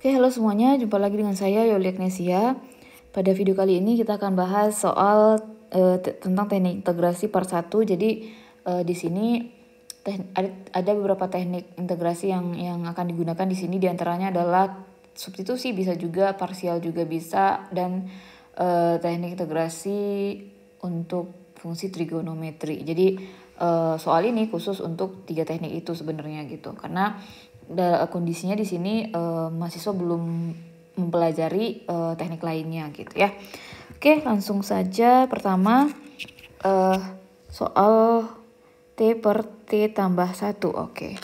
Oke, halo semuanya, jumpa lagi dengan saya Yoli Agnesia. Pada video kali ini kita akan bahas soal tentang teknik integrasi part 1. Jadi di sini ada beberapa teknik integrasi yang akan digunakan di sini. Di antaranya adalah substitusi, bisa juga parsial juga bisa, dan teknik integrasi untuk fungsi trigonometri. Jadi soal ini khusus untuk 3 teknik itu sebenarnya gitu, karena kondisinya di sini mahasiswa belum mempelajari teknik lainnya gitu ya. Oke, langsung saja. Pertama soal T per T tambah 1. Oke.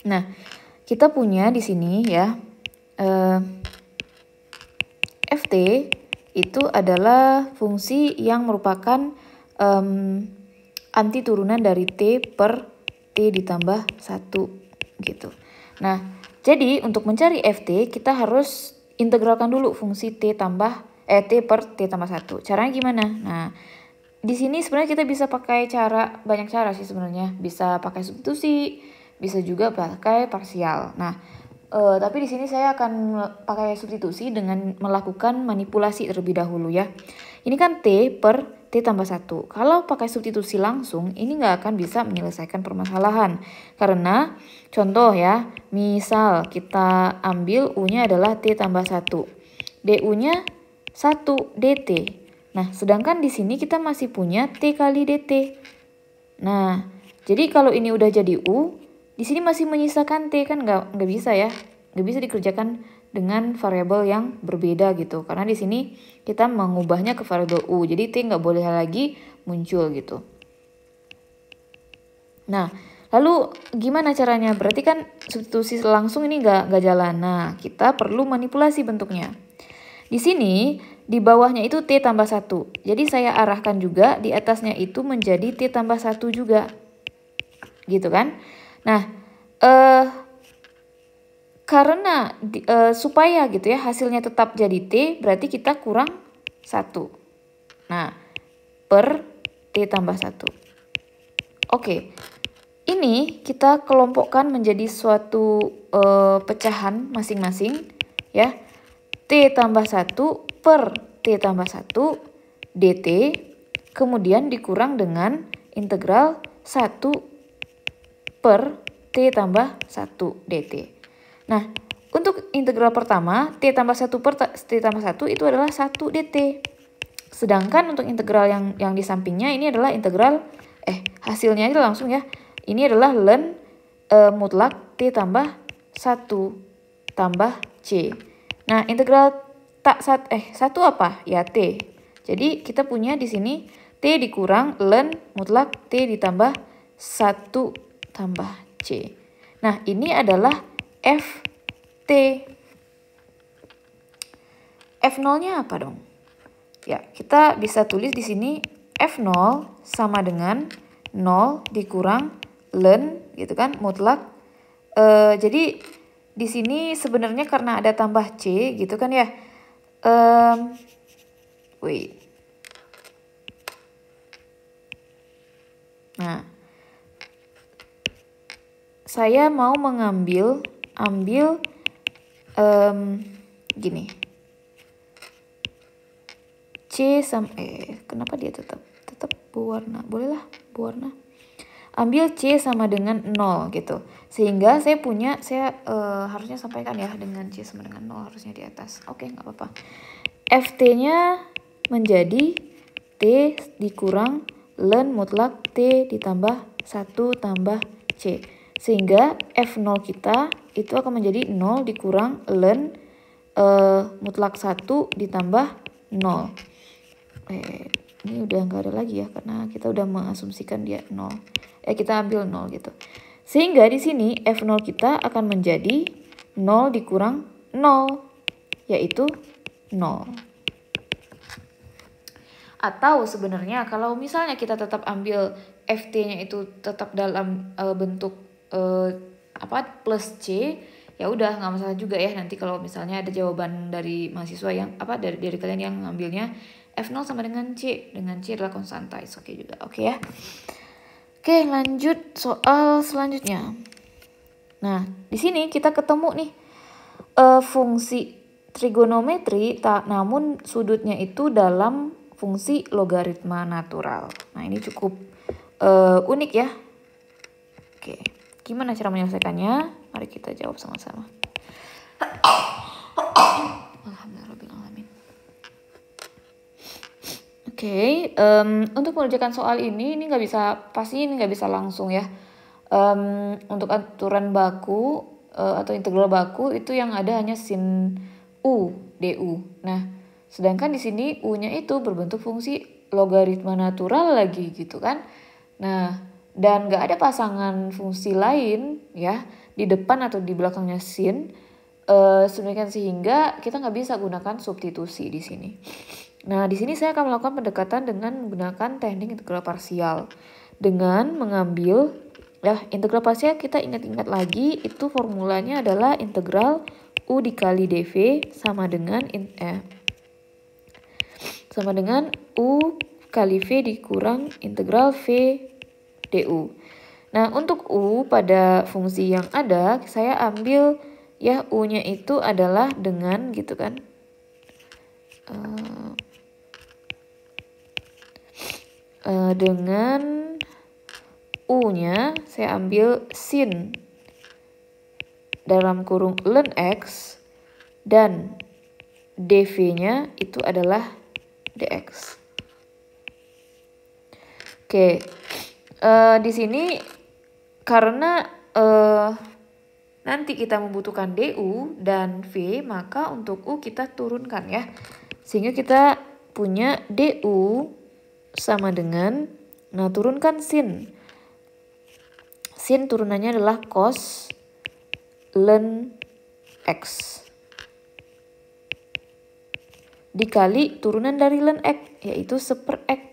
Nah, kita punya di sini ya Ft itu adalah fungsi yang merupakan anti turunan dari T per T ditambah 1 gitu. Nah, jadi untuk mencari Ft kita harus integralkan dulu fungsi T per T tambah 1. Caranya gimana? Nah, di sini sebenarnya kita bisa pakai banyak cara sih sebenarnya. Bisa pakai substitusi, bisa juga pakai parsial. Nah, tapi di sini saya akan pakai substitusi dengan melakukan manipulasi terlebih dahulu ya. Ini kan T per T tambah 1. Kalau pakai substitusi langsung, ini nggak akan bisa menyelesaikan permasalahan. Karena, contoh ya, misal kita ambil U-nya adalah T tambah 1. DU-nya 1 DT. Nah, sedangkan di sini kita masih punya T kali DT. Nah, jadi kalau ini udah jadi U, di sini masih menyisakan T, kan nggak bisa ya. Nggak bisa dikerjakan dengan variabel yang berbeda gitu. Karena di sini kita mengubahnya ke variabel U. Jadi T nggak boleh lagi muncul gitu. Nah, lalu gimana caranya? Berarti kan substitusi langsung ini nggak jalan. Nah, kita perlu manipulasi bentuknya. Di sini, di bawahnya itu T tambah 1. Jadi saya arahkan juga di atasnya itu menjadi T tambah 1 juga. Gitu kan? Nah, karena supaya gitu ya hasilnya tetap jadi T, berarti kita kurang 1. Nah, per T tambah 1. Oke, ini kita kelompokkan menjadi suatu pecahan masing-masing ya. T tambah 1 per T tambah 1 dt, kemudian dikurang dengan integral 1 per T tambah 1 dt. Nah, untuk integral pertama, T tambah 1 per T tambah 1 itu adalah 1 dt. Sedangkan untuk integral yang di sampingnya ini adalah integral, hasilnya itu langsung ya. Ini adalah ln mutlak T tambah 1 tambah C. Nah, integral 1 apa? Ya, T. Jadi kita punya di sini T dikurang ln mutlak T ditambah 1 tambah C. Nah, ini adalah Ft. F0-nya apa dong? Ya, kita bisa tulis di sini F0 sama dengan 0 dikurang ln gitu kan, mutlak. Jadi di sini sebenarnya karena ada tambah C gitu kan ya. Nah, saya mau ambil gini. C sama kenapa dia tetap berwarna? Bolehlah berwarna. Ambil C sama dengan 0 gitu. Sehingga saya harusnya sampaikan ya dengan C sama dengan 0 harusnya di atas. Oke, nggak apa-apa. Ft-nya menjadi T dikurang ln mutlak T ditambah 1 tambah C. Sehingga F0 kita itu akan menjadi 0 dikurang ln mutlak 1 ditambah 0. Ini udah nggak ada lagi ya, karena kita udah mengasumsikan dia 0. Kita ambil 0 gitu. Sehingga di sini F0 kita akan menjadi 0 dikurang 0, yaitu 0. Atau sebenarnya kalau misalnya kita tetap ambil Ft-nya itu tetap dalam bentuk plus C, ya udah nggak masalah juga ya. Nanti kalau misalnya ada jawaban dari mahasiswa yang dari kalian yang ngambilnya F0 sama dengan C adalah konstanta, oke juga. Oke ya. Oke, lanjut soal selanjutnya. Nah, di sini kita ketemu nih fungsi trigonometri, namun sudutnya itu dalam fungsi logaritma natural. Nah, ini cukup unik ya. Oke, gimana cara menyelesaikannya? Mari kita jawab sama-sama. Alhamdulillahirrahmanirrahim. Oke, untuk mengerjakan soal ini nggak bisa, pasti ini nggak bisa langsung ya. Untuk aturan baku atau integral baku itu yang ada hanya sin u du. Nah, sedangkan di sini u-nya itu berbentuk fungsi logaritma natural lagi gitu kan. Nah, dan nggak ada pasangan fungsi lain ya di depan atau di belakangnya sin, sedemikian sehingga kita nggak bisa gunakan substitusi di sini. Nah, di sini saya akan melakukan pendekatan dengan menggunakan teknik integral parsial dengan mengambil integral parsial. Kita ingat-ingat lagi, itu formulanya adalah integral u dikali dv sama dengan u kali v dikurang integral v du. Nah, untuk u pada fungsi yang ada, saya ambil ya u-nya itu adalah dengan gitu kan. Dengan u-nya saya ambil sin dalam kurung ln x dan dv-nya itu adalah dx. Oke, di sini karena nanti kita membutuhkan du dan v, maka untuk u kita turunkan ya, sehingga kita punya du sama dengan, nah turunkan sin turunannya adalah cos ln x dikali turunan dari ln x yaitu seper x.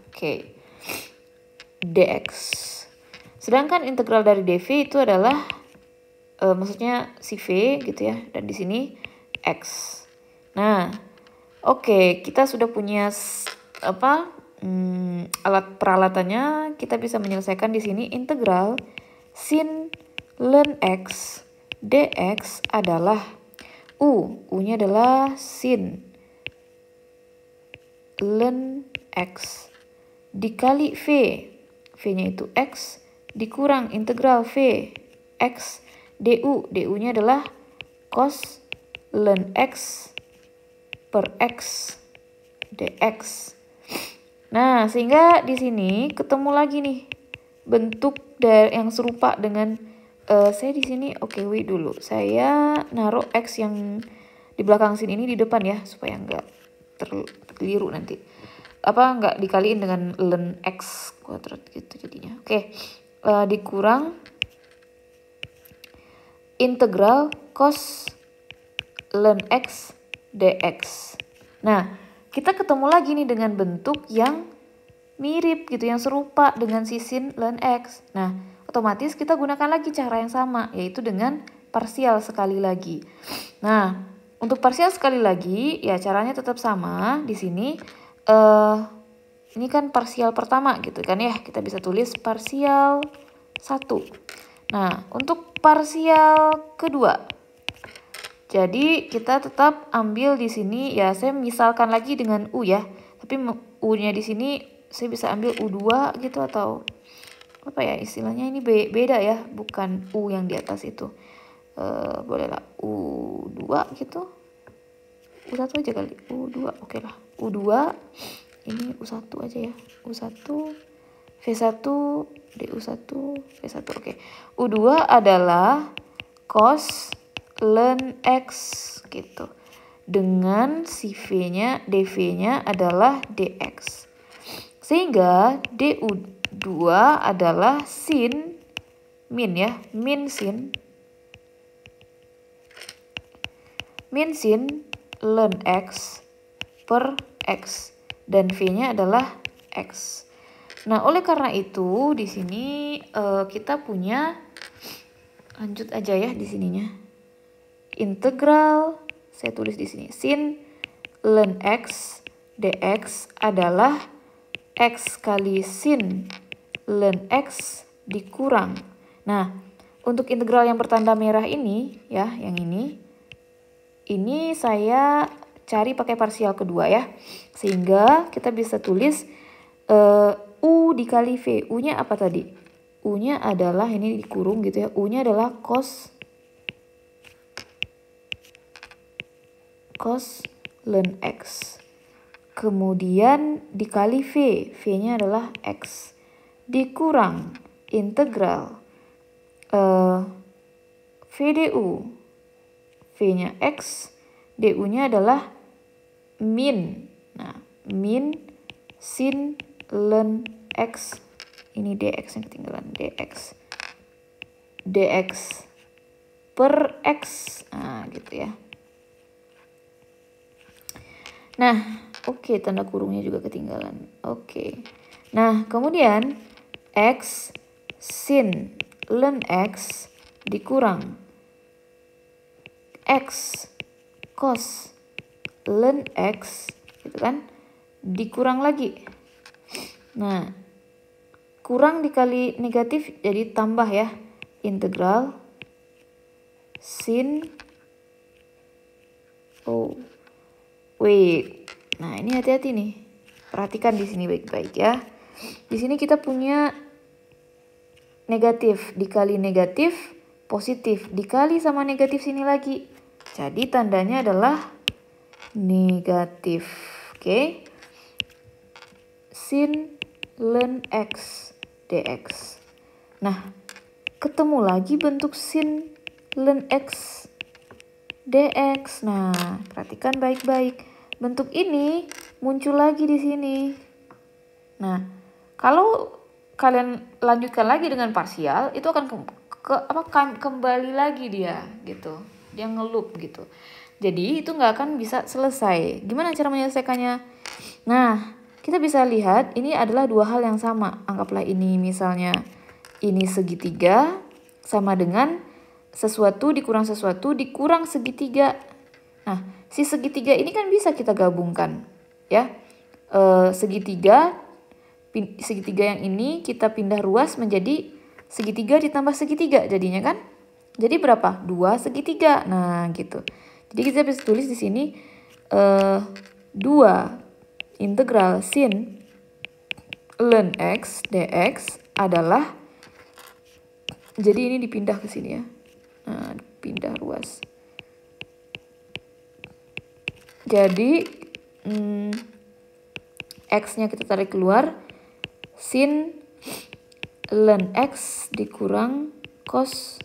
Oke, dx. Sedangkan integral dari dv itu adalah maksudnya si v gitu ya, dan di sini x. Nah, oke, kita sudah punya alat peralatannya. Kita bisa menyelesaikan di sini integral sin ln x dx adalah u-nya adalah sin ln x dikali v-nya itu x dikurang integral v x du-nya adalah cos ln x per x dx. Nah, sehingga di sini ketemu lagi nih bentuk yang serupa dengan saya di sini wait dulu. Saya naruh x yang di belakang sin ini di depan ya, supaya nggak terkeliru nanti. Nggak dikaliin dengan ln x kuadrat gitu jadinya. Oke, dikurang integral cos ln x dx. Nah, kita ketemu lagi nih dengan bentuk yang mirip gitu, yang serupa dengan si sin ln x. Nah, otomatis kita gunakan lagi cara yang sama, yaitu dengan parsial sekali lagi. Nah, untuk parsial sekali lagi ya caranya tetap sama. Di sini ini kan parsial pertama gitu kan ya, kita bisa tulis parsial 1. Nah, untuk parsial kedua, jadi kita tetap ambil di sini ya, saya misalkan lagi dengan u ya. Tapi u-nya di sini saya bisa ambil u2 gitu, atau apa ya istilahnya, ini beda ya, bukan u yang di atas itu. Bolehlah u2 gitu. U1 aja kali, u2 oke lah. U2 ini u1 aja ya. U1 V1 du1 V1 oke. U2 adalah cos ln x gitu, dengan si v-nya dv-nya adalah dx, sehingga du2 adalah sin min ya, min sin ln x per x, dan v-nya adalah x. Nah, oleh karena itu di sini kita punya, lanjut aja ya di sininya. Integral, saya tulis di sini, sin ln x dx adalah x kali sin ln x dikurang. Nah, untuk integral yang bertanda merah ini ya, yang ini saya cari pakai parsial kedua ya. Sehingga kita bisa tulis U dikali V. U-nya apa tadi? U-nya adalah, ini dikurung gitu ya, U-nya adalah cos ln X. Kemudian dikali V. V-nya adalah X. Dikurang integral V du. V-nya X. Du-nya adalah min. Nah, min sin ln X. Ini dx yang ketinggalan. dx per X. Nah, gitu ya. Nah, oke, tanda kurungnya juga ketinggalan. Oke. Nah, kemudian X sin ln X dikurang X cos ln X, gitu kan? Dikurang lagi. Nah, kurang dikali negatif jadi tambah ya. Integral sin, wait. Nah, ini hati-hati nih. Perhatikan di sini baik-baik ya. Di sini kita punya negatif dikali negatif, positif dikali sama negatif sini lagi. Jadi tandanya adalah negatif. Oke. Sin ln X dx. Nah, ketemu lagi bentuk sin ln X dx. Nah, perhatikan baik-baik. Bentuk ini muncul lagi di sini. Nah, kalau kalian lanjutkan lagi dengan parsial, itu akan kembali lagi dia gitu. Dia ngeloop gitu. Jadi itu nggak akan bisa selesai. Gimana cara menyelesaikannya? Nah, kita bisa lihat ini adalah dua hal yang sama. Anggaplah ini misalnya ini segitiga sama dengan sesuatu dikurang sesuatu dikurang segitiga. Nah, si segitiga ini kan bisa kita gabungkan ya. Segitiga yang ini kita pindah ruas menjadi segitiga ditambah segitiga jadinya kan. Jadi berapa? 2 segitiga. Nah, gitu. Jadi kita bisa tulis di sini 2 integral sin ln X dx adalah, jadi ini dipindah ke sini ya. Nah, pindah ruas. Jadi X-nya kita tarik keluar, sin ln X dikurang cos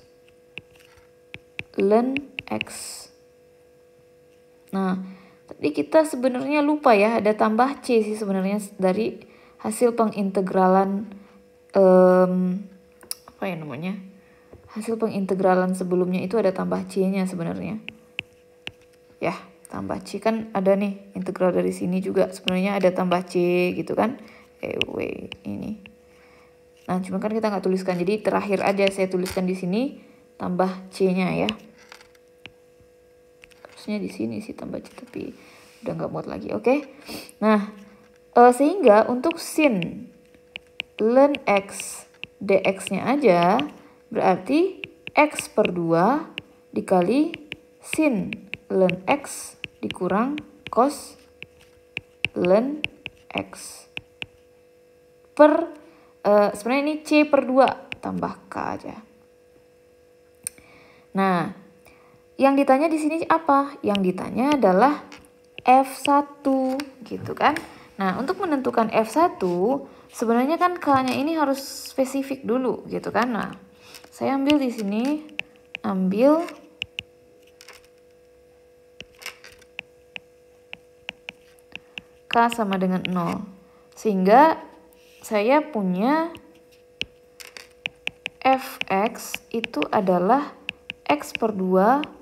ln X. Nah, tadi kita sebenarnya lupa ya, ada tambah C sih sebenarnya dari hasil pengintegralan hasil pengintegralan sebelumnya itu ada tambah C-nya sebenarnya. Ya, tambah C kan ada nih, integral dari sini juga sebenarnya ada tambah C gitu kan. Ini. Nah, cuma kan kita nggak tuliskan, jadi terakhir aja saya tuliskan di sini tambah C-nya ya. Harusnya di sini sih tambah C, tapi udah nggak muat lagi. Oke. Nah, sehingga untuk sin ln X dx-nya aja berarti X per 2 dikali sin ln X dikurang cos ln X per sebenarnya ini C per 2 tambah K aja. Nah, yang ditanya di sini apa? Yang ditanya adalah F1 gitu kan. Nah, untuk menentukan F1 sebenarnya kan K-nya ini harus spesifik dulu gitu kan. Nah, saya ambil di sini, ambil K sama dengan 0. Sehingga saya punya Fx itu adalah X per 2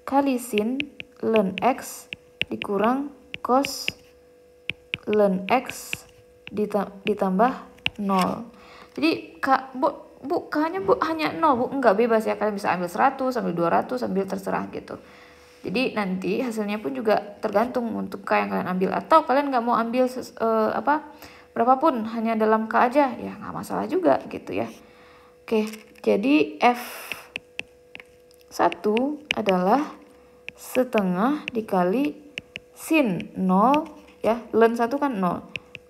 kali sin ln X dikurang cos ln X ditambah 0. Jadi K-nya hanya 0, Bu. Enggak, bebas ya. Kalian bisa ambil 100, ambil 200, ambil terserah gitu. Jadi nanti hasilnya pun juga tergantung untuk K yang kalian ambil. Atau kalian nggak mau ambil berapapun, hanya dalam K aja, ya nggak masalah juga gitu ya. Oke, jadi F1 adalah setengah dikali sin 0 ya, ln 1 kan 0,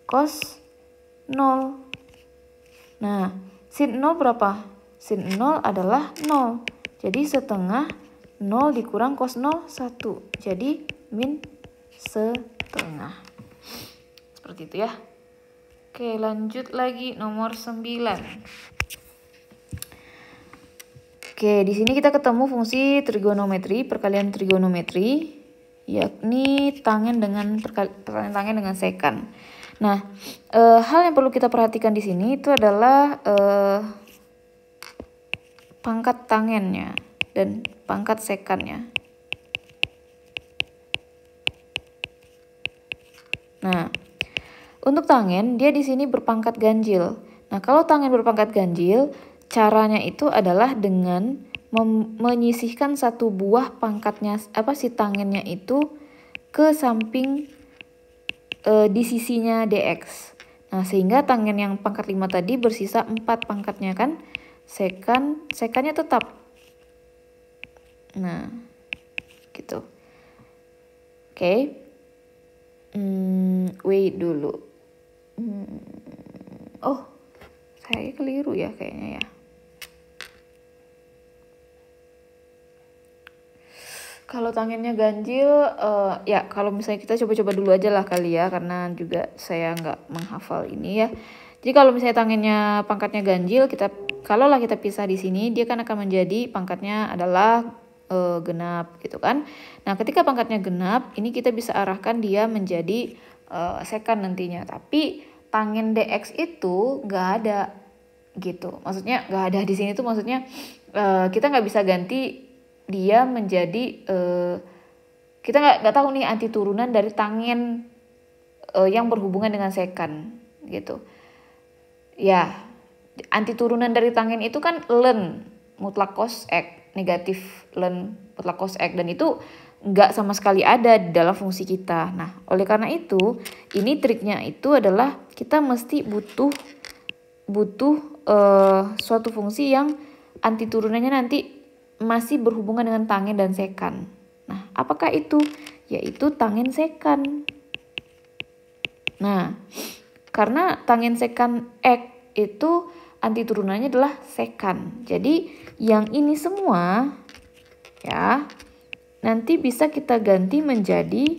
cos 0. Nah, sin 0 berapa? Sin 0 adalah 0. Jadi setengah 0 dikurang cos 0 1. Jadi min setengah. Seperti itu ya. Oke, lanjut lagi nomor 9. Oke, di sini kita ketemu fungsi trigonometri, perkalian trigonometri, yakni tangen dengan perkalian tangen dengan sekan. Nah, hal yang perlu kita perhatikan di sini itu adalah pangkat tangennya dan pangkat sekannya. Nah, untuk tangen dia di sini berpangkat ganjil. Nah, kalau tangen berpangkat ganjil, caranya itu adalah dengan menyisihkan satu buah pangkatnya si tangennya itu ke samping di sisinya dx. Nah, sehingga tangen yang pangkat 5 tadi bersisa 4 pangkatnya kan. Sekannya tetap. Nah, gitu. Oke. Wait dulu. Oh, saya keliru ya kayaknya ya. Kalau tangennya ganjil, ya kalau misalnya kita coba-coba dulu aja lah kali ya, karena juga saya nggak menghafal ini ya. Jadi kalau misalnya tangennya pangkatnya ganjil, kalaulah kita pisah di sini, dia kan akan menjadi pangkatnya adalah genap gitu kan. Nah, ketika pangkatnya genap, ini kita bisa arahkan dia menjadi sekan nantinya. Tapi tangen dx itu nggak ada gitu. Maksudnya nggak ada di sini tuh maksudnya kita nggak bisa ganti dia menjadi kita nggak tahu nih anti turunan dari tangen yang berhubungan dengan sekan gitu ya. Anti turunan dari tangen itu kan ln mutlak cos x, negatif ln mutlak cos x, dan itu nggak sama sekali ada di dalam fungsi kita. Nah, oleh karena itu ini triknya itu adalah kita mesti butuh suatu fungsi yang anti turunannya nanti masih berhubungan dengan tangen dan sekan. Nah, apakah itu? Yaitu tangen sekan. Nah, karena tangen sekan X itu anti turunannya adalah sekan. Jadi, yang ini semua ya nanti bisa kita ganti menjadi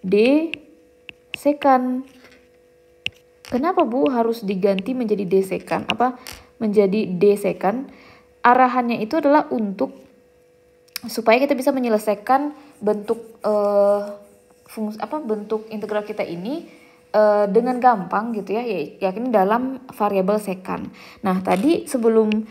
D sekan. Kenapa Bu harus diganti menjadi D sekan? Menjadi D sekan? Arahannya itu adalah supaya kita bisa menyelesaikan bentuk bentuk integral kita ini dengan gampang gitu ya, yakni dalam variabel sekan. Nah, tadi sebelum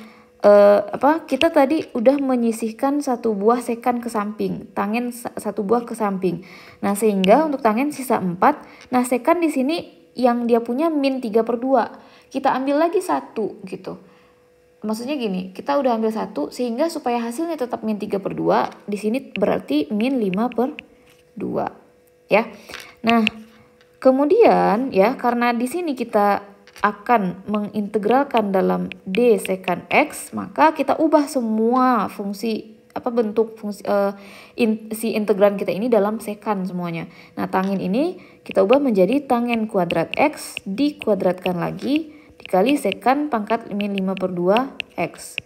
kita tadi udah menyisihkan satu buah sekan ke samping, tangen satu buah ke samping. Nah, sehingga untuk tangen sisa 4. Nah, sekan di sini yang dia punya min 3/2. Kita ambil lagi 1 gitu. Maksudnya gini, kita udah ambil 1 sehingga supaya hasilnya tetap min 3/2, di sini berarti min 5/2 ya. Nah, kemudian ya karena di sini kita akan mengintegralkan dalam D sekan X, maka kita ubah semua fungsi bentuk fungsi si integran kita ini dalam sekan semuanya. Nah, tangen ini kita ubah menjadi tangen kuadrat X dikuadratkan lagi dikali sekan pangkat min 5/2 X.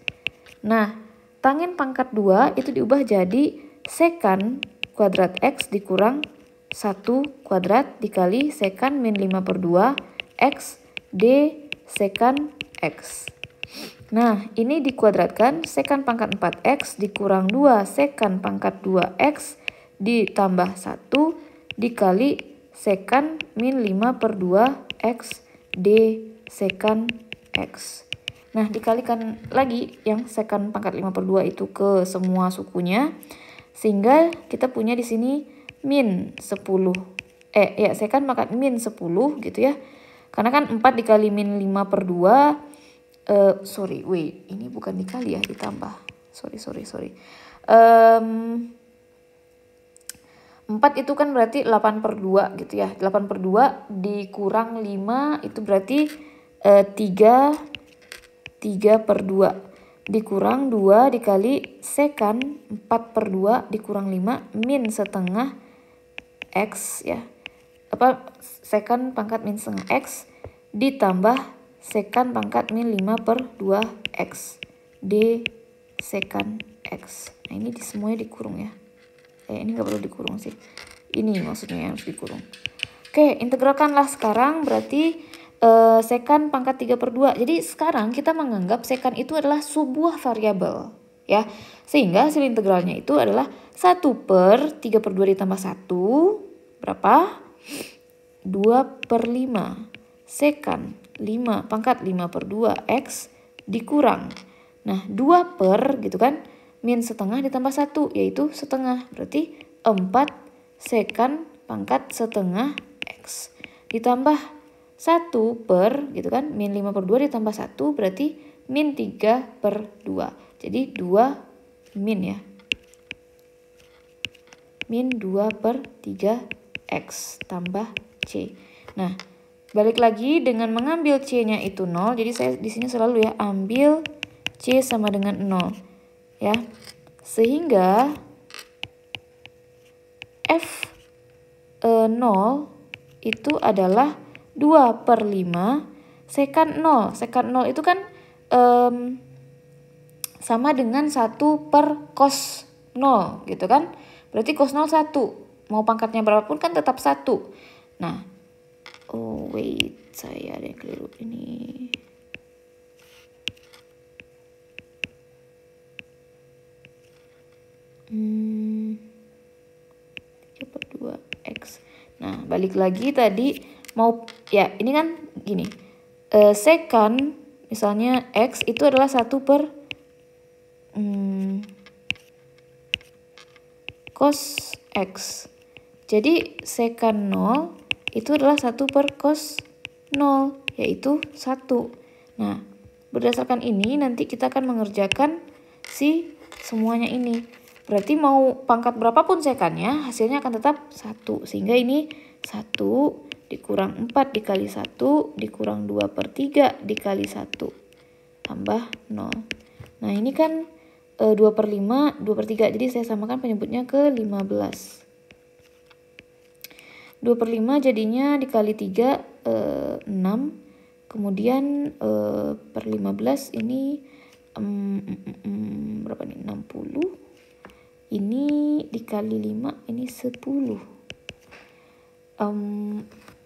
Nah, tangen pangkat 2 itu diubah jadi sekan kuadrat X dikurang 1 kuadrat dikali sekan min 5/2 X D sekan X. Nah, ini dikuadratkan sekan pangkat 4X dikurang 2 sekan pangkat 2X ditambah 1 dikali sekan min 5/2 X D sekan X. Nah, dikalikan lagi yang sekan pangkat 5/2 itu ke semua sukunya, sehingga kita punya di sini min 10. Sekan pangkat min 10 gitu ya. Karena kan 4 dikali min 5/2, ini bukan dikali ya, ditambah. Sorry. 4 itu kan berarti 8/2 gitu ya. 8/2 dikurang 5 itu berarti 3 3/2 dikurang 2 dikali sekan 4/2 dikurang 5 min setengah X ya. Sekan pangkat min setengah X ditambah sekan pangkat min 5/2 X D sekan X. Nah ini semuanya dikurung ya. Ini nggak perlu dikurung sih. Ini maksudnya yang harus dikurung. Oke, integralkanlah sekarang berarti sekan pangkat 3/2. Jadi sekarang kita menganggap sekan itu adalah sebuah variabel ya. Sehingga hasil integralnya itu adalah 1/3/2 ditambah 1 berapa? 2/5 sekan 5 pangkat 5/2 X dikurang. Nah 2 per gitu kan, min setengah ditambah 1 yaitu setengah. Berarti 4 sekan pangkat setengah X ditambah 1 per gitu kan, min 5/2 ditambah 1 berarti min 3/2. Jadi 2 min ya. Min 2/3 X tambah C. Nah, balik lagi dengan mengambil C-nya itu 0. Jadi saya di sini selalu ya ambil C sama dengan 0 ya. Sehingga F0 itu adalah 2/5 sekan 0. Sekan 0 itu kan sama dengan 1 per cos 0 gitu kan. Berarti cos 0 1. Mau pangkatnya berapapun kan tetap 1. Nah, oh wait, saya ada yang keliru ini. X. Nah, balik lagi tadi mau ya ini kan gini. Sekan misalnya X itu adalah 1 per cos X. Jadi sekan 0 itu adalah 1 per cos 0 yaitu 1. Nah, berdasarkan ini nanti kita akan mengerjakan si semuanya ini. Berarti mau pangkat berapapun sekannya, hasilnya akan tetap 1. Sehingga ini 1 dikurang 4 dikali 1 dikurang 2/3 dikali 1 tambah 0. Nah ini kan 2/5, 2/3. Jadi saya samakan penyebutnya ke 15. 2/5 jadinya dikali 3, 6. Kemudian per 15 ini berapa nih? 60. Ini dikali 5 ini 10.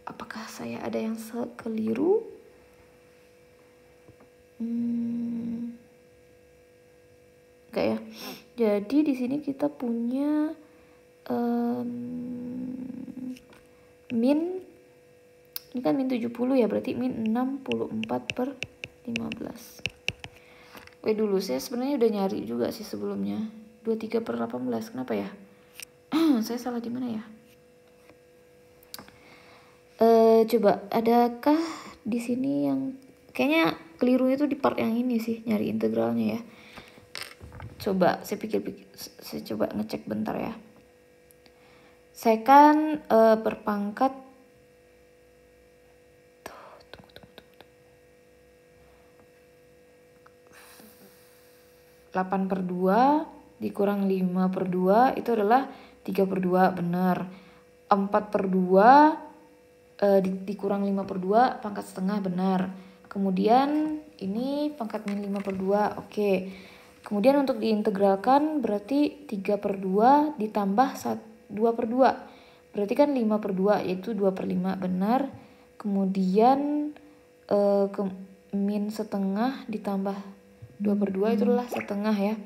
Apakah saya ada yang keliru? Enggak ya. Jadi di sini kita punya min, ini kan min 70 ya, berarti min 64/15. Dulu saya sebenarnya udah nyari juga sih sebelumnya. 23/18, kenapa ya? Saya salah di mana ya? Coba adakah di sini yang kayaknya keliru itu di part yang ini sih, nyari integralnya ya. Coba saya pikir-pikir, saya coba ngecek bentar ya. Sekan berpangkat 8/2 dikurang 5/2 itu adalah 3/2, benar. 4/2 dikurang 5/2 pangkat setengah, benar. Kemudian ini pangkat min 5/2, oke. Kemudian untuk diintegralkan berarti 3/2 ditambah 2/2. Berarti kan 5/2 yaitu 2/5, benar. Kemudian min setengah ditambah 2/2 itu adalah setengah ya.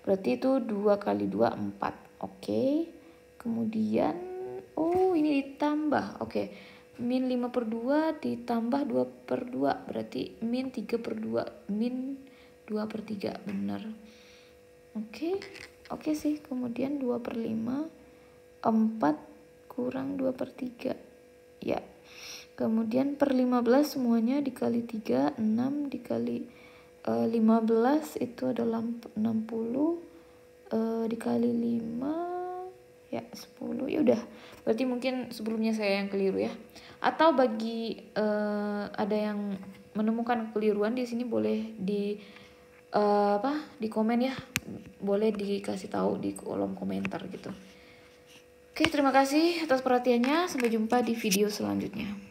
Berarti itu 2 kali 2, 4. Oke. Kemudian, ini ditambah. Oke. Min 5/2 ditambah 2/2. Berarti min 3/2. Min 2/3. Benar. Oke. Oke sih. Kemudian 2/5. 4 kurang 2/3. Ya. Kemudian per 15 semuanya dikali 3. 6 dikali 15 itu adalah 60, dikali 5 ya 10. Ya udah, berarti mungkin sebelumnya saya yang keliru ya. Atau bagi ada yang menemukan kekeliruan di sini boleh di di komen ya, boleh dikasih tahu di kolom komentar gitu. Oke, terima kasih atas perhatiannya. Sampai jumpa di video selanjutnya.